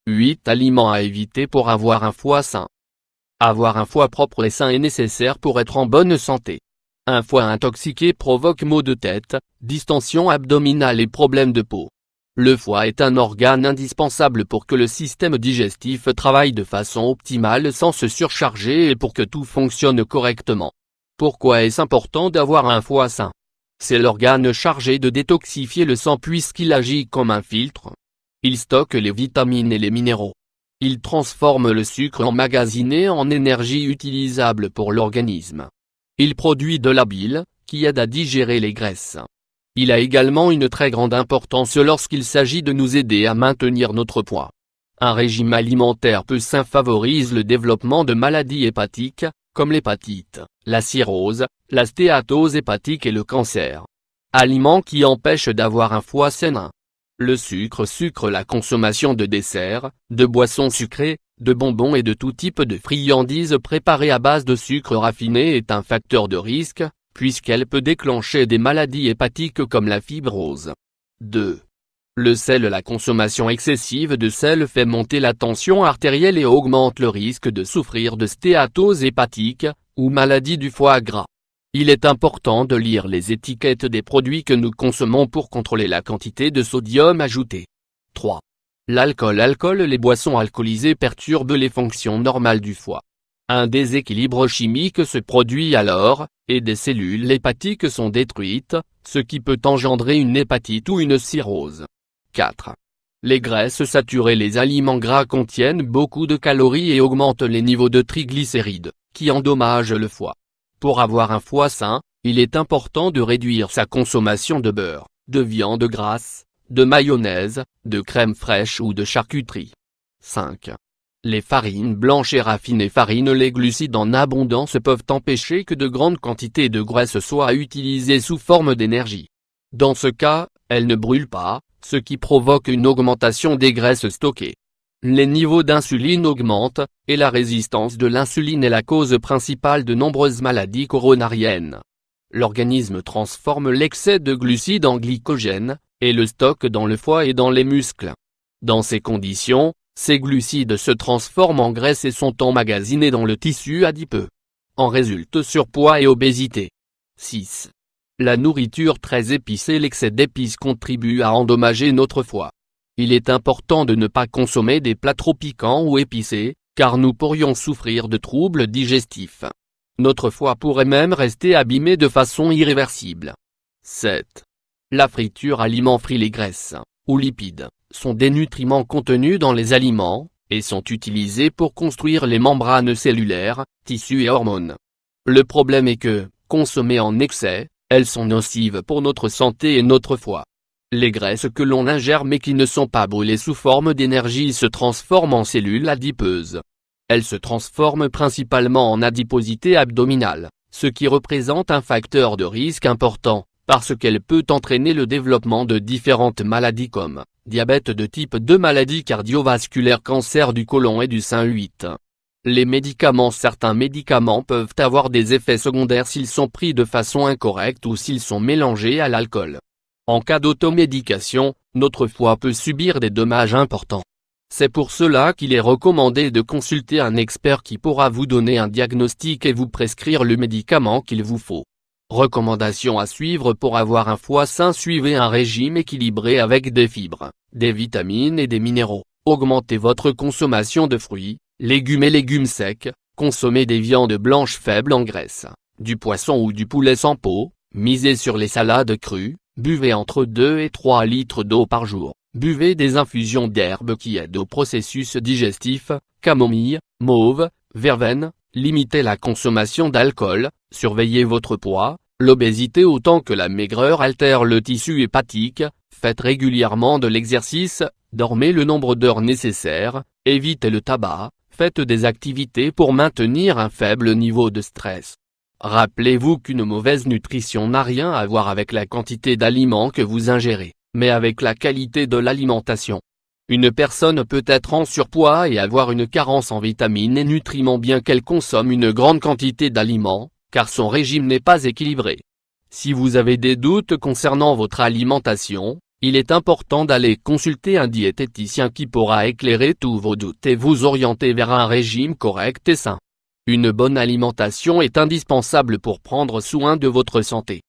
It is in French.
8 aliments à éviter pour avoir un foie sain. Avoir un foie propre et sain est nécessaire pour être en bonne santé. Un foie intoxiqué provoque maux de tête, distension abdominale et problèmes de peau. Le foie est un organe indispensable pour que le système digestif travaille de façon optimale sans se surcharger et pour que tout fonctionne correctement. Pourquoi est-ce important d'avoir un foie sain? C'est l'organe chargé de détoxifier le sang puisqu'il agit comme un filtre. Il stocke les vitamines et les minéraux. Il transforme le sucre emmagasiné en énergie utilisable pour l'organisme. Il produit de la bile, qui aide à digérer les graisses. Il a également une très grande importance lorsqu'il s'agit de nous aider à maintenir notre poids. Un régime alimentaire peu sain favorise le développement de maladies hépatiques, comme l'hépatite, la cirrhose, la stéatose hépatique et le cancer. Aliments qui empêchent d'avoir un foie sain. Le sucre, la consommation de desserts, de boissons sucrées, de bonbons et de tout type de friandises préparées à base de sucre raffiné est un facteur de risque, puisqu'elle peut déclencher des maladies hépatiques comme la fibrose. 2. Le sel. La consommation excessive de sel fait monter la tension artérielle et augmente le risque de souffrir de stéatose hépatique, ou maladie du foie gras. Il est important de lire les étiquettes des produits que nous consommons pour contrôler la quantité de sodium ajouté. 3. L'alcool. Les boissons alcoolisées perturbent les fonctions normales du foie. Un déséquilibre chimique se produit alors, et des cellules hépatiques sont détruites, ce qui peut engendrer une hépatite ou une cirrhose. 4. Les graisses saturées. Les aliments gras contiennent beaucoup de calories et augmentent les niveaux de triglycérides, qui endommagent le foie. Pour avoir un foie sain, il est important de réduire sa consommation de beurre, de viande grasse, de mayonnaise, de crème fraîche ou de charcuterie. 5. Les farines blanches et raffinées. Les glucides en abondance peuvent empêcher que de grandes quantités de graisse soient utilisées sous forme d'énergie. Dans ce cas, elles ne brûlent pas, ce qui provoque une augmentation des graisses stockées. Les niveaux d'insuline augmentent, et la résistance de l'insuline est la cause principale de nombreuses maladies coronariennes. L'organisme transforme l'excès de glucides en glycogène, et le stocke dans le foie et dans les muscles. Dans ces conditions, ces glucides se transforment en graisse et sont emmagasinés dans le tissu adipeux. En résulte surpoids et obésité. 6. La nourriture très épicée. L'excès d'épices contribue à endommager notre foie. Il est important de ne pas consommer des plats trop piquants ou épicés, car nous pourrions souffrir de troubles digestifs. Notre foie pourrait même rester abîmé de façon irréversible. 7. La friture. Aliments frits. Les graisses, ou lipides, sont des nutriments contenus dans les aliments, et sont utilisés pour construire les membranes cellulaires, tissus et hormones. Le problème est que, consommées en excès, elles sont nocives pour notre santé et notre foie. Les graisses que l'on ingère mais qui ne sont pas brûlées sous forme d'énergie se transforment en cellules adipeuses. Elles se transforment principalement en adiposité abdominale, ce qui représente un facteur de risque important, parce qu'elle peut entraîner le développement de différentes maladies comme diabète de type 2, maladies cardiovasculaires, cancer du côlon et du sein. 8. Les médicaments. Certains médicaments peuvent avoir des effets secondaires s'ils sont pris de façon incorrecte ou s'ils sont mélangés à l'alcool. En cas d'automédication, notre foie peut subir des dommages importants. C'est pour cela qu'il est recommandé de consulter un expert qui pourra vous donner un diagnostic et vous prescrire le médicament qu'il vous faut. Recommandations à suivre pour avoir un foie sain. Suivez un régime équilibré avec des fibres, des vitamines et des minéraux. Augmentez votre consommation de fruits, légumes et légumes secs. Consommez des viandes blanches faibles en graisse, du poisson ou du poulet sans peau. Misez sur les salades crues. Buvez entre 2 et 3 litres d'eau par jour. Buvez des infusions d'herbes qui aident au processus digestif, camomille, mauve, verveine. Limitez la consommation d'alcool. Surveillez votre poids. L'obésité autant que la maigreur altèrent le tissu hépatique. Faites régulièrement de l'exercice. Dormez le nombre d'heures nécessaires. Évitez le tabac. Faites des activités pour maintenir un faible niveau de stress. Rappelez-vous qu'une mauvaise nutrition n'a rien à voir avec la quantité d'aliments que vous ingérez, mais avec la qualité de l'alimentation. Une personne peut être en surpoids et avoir une carence en vitamines et nutriments bien qu'elle consomme une grande quantité d'aliments, car son régime n'est pas équilibré. Si vous avez des doutes concernant votre alimentation, il est important d'aller consulter un diététicien qui pourra éclairer tous vos doutes et vous orienter vers un régime correct et sain. Une bonne alimentation est indispensable pour prendre soin de votre santé.